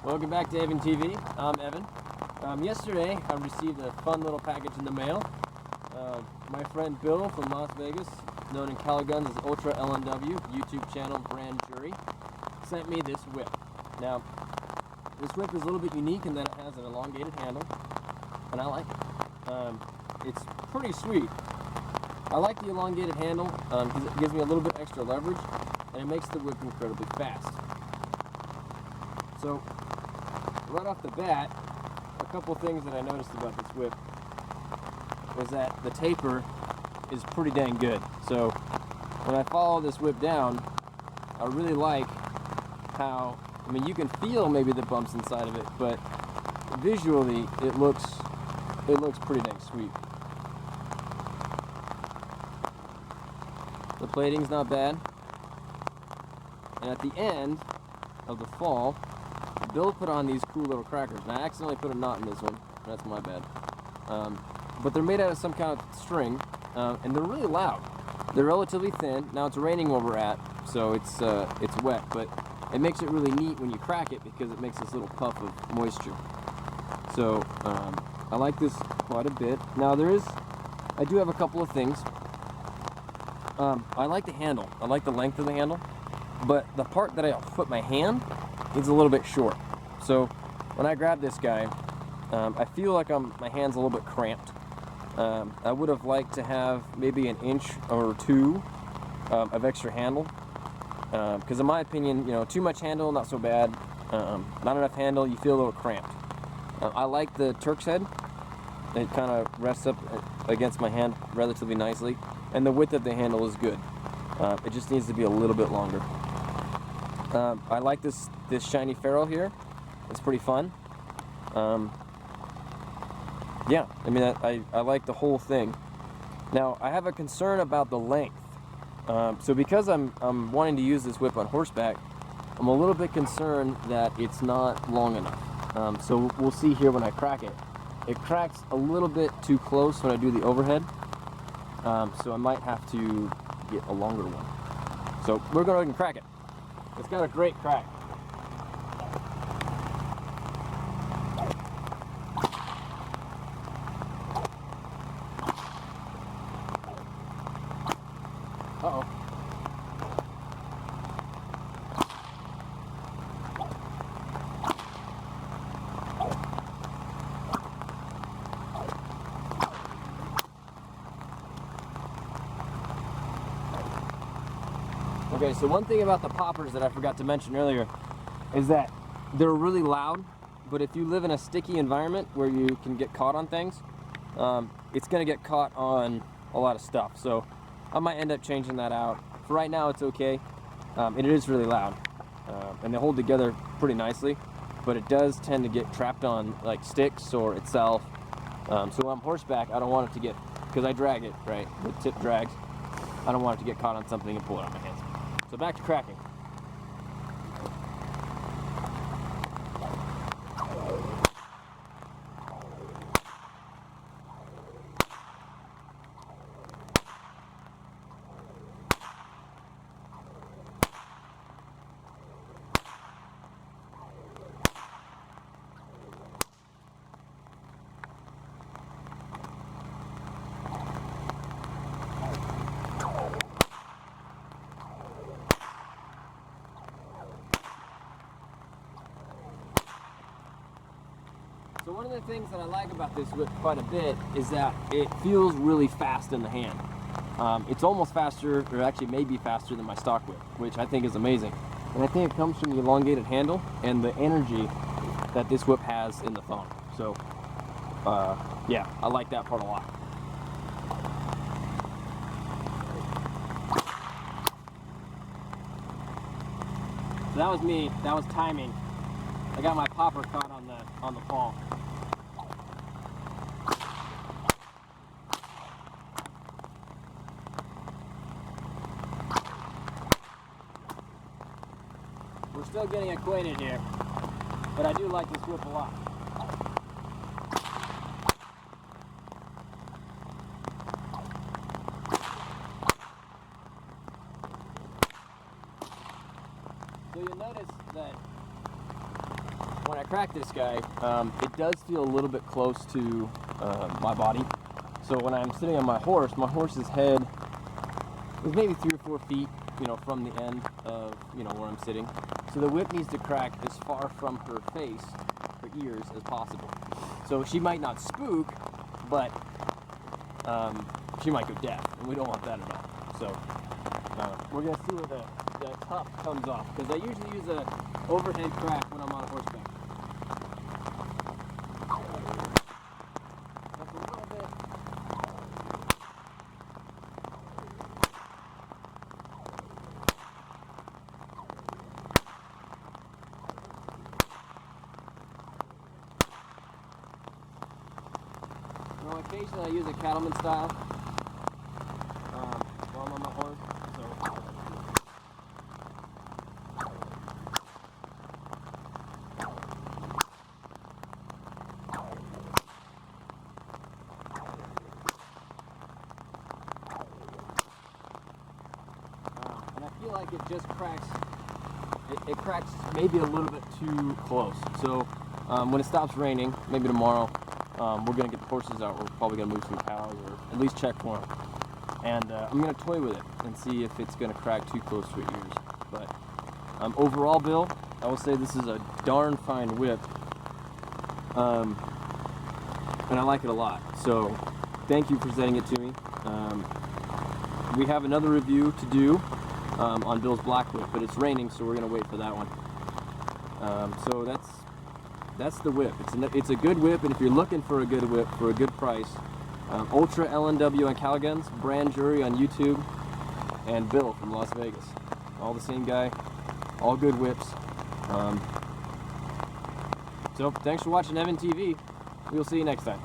Welcome back to EvanTV. I'm Evan. Yesterday I received a fun little package in the mail. My friend Bill from Las Vegas, known in Calguns as UltraLNW, YouTube channel BrandJury, sent me this whip. Now, this whip is a little bit unique in that it has an elongated handle, and I like it. It's pretty sweet. I like the elongated handle because it gives me a little bit extra leverage, and it makes the whip incredibly fast. So, right off the bat, a couple things that I noticed about this whip was that the taper is pretty dang good. So when I follow this whip down, I really like how, I mean, you can feel maybe the bumps inside of it, but visually it looks pretty dang sweet. The plating's not bad. And at the end of the fall, Bill put on these cool little crackers, and I accidentally put a knot in this one. That's my bad. But they're made out of some kind of string, and they're really loud. They're relatively thin. Now it's raining where we're at, so it's wet, but it makes it really neat when you crack it because it makes this little puff of moisture. So I like this quite a bit. Now I do have a couple of things. I like the handle. I like the length of the handle, but the part that I put my hand is a little bit short. So when I grab this guy, I feel like my hand's a little bit cramped. I would have liked to have maybe an inch or two of extra handle, because in my opinion, you know, too much handle, not so bad. Not enough handle, you feel a little cramped. I like the Turk's head. It kind of rests up against my hand relatively nicely, and the width of the handle is good. It just needs to be a little bit longer. I like this shiny ferrule here. It's pretty fun. Yeah, I mean, I like the whole thing. Now, I have a concern about the length. So because I'm wanting to use this whip on horseback, I'm a little bit concerned that it's not long enough. So we'll see here when I crack it. It cracks a little bit too close when I do the overhead. So I might have to get a longer one. So we're going to go ahead and crack it. It's got a great crack. Uh-oh. Okay, so one thing about the poppers that I forgot to mention earlier is that they're really loud, but if you live in a sticky environment where you can get caught on things, it's going to get caught on a lot of stuff. So I might end up changing that out. For right now, it's okay. It is really loud, and they hold together pretty nicely, but it does tend to get trapped on like sticks or itself. So when I'm horseback, I don't want it to get, because I drag it, right? The tip drags. I don't want it to get caught on something and pull it out of my hands. So back to cracking. So one of the things that I like about this whip quite a bit is that it feels really fast in the hand. It's almost faster, or actually maybe faster than my stock whip, which I think is amazing. And I think it comes from the elongated handle and the energy that this whip has in the thong. So yeah, I like that part a lot. So that was me, that was timing. I got my popper caught on the fall. We're still getting acquainted here, but I do like this whip a lot. So you'll notice that when I crack this guy, it does feel a little bit close to my body. So when I'm sitting on my horse's head is maybe 3 or 4 feet, you know, from the end of, you know, where I'm sitting. So the whip needs to crack as far from her face, her ears, as possible. So she might not spook, but she might go deaf, and we don't want that at all. So we're gonna see where the tuft comes off, because I usually use a overhead crack when I'm on horseback. That's a little bit. Well, occasionally I use a cattleman style while I'm on my horse. And I feel like it just cracks. It cracks maybe a little bit too close. So when it stops raining, maybe tomorrow, we're gonna get the horses out. We're probably gonna move some cows, or at least check for them. And I'm gonna toy with it and see if it's gonna crack too close to her ears. But overall, Bill, I will say this is a darn fine whip, and I like it a lot. So thank you for sending it to me. We have another review to do on Bill's black whip, but it's raining, so we're gonna wait for that one. So that's the whip. It's a good whip, and if you're looking for a good whip for a good price, UltraLNW on Calguns, BrandJury on YouTube, and Bill from Las Vegas. All the same guy, all good whips. So thanks for watching EvanTV. We'll see you next time.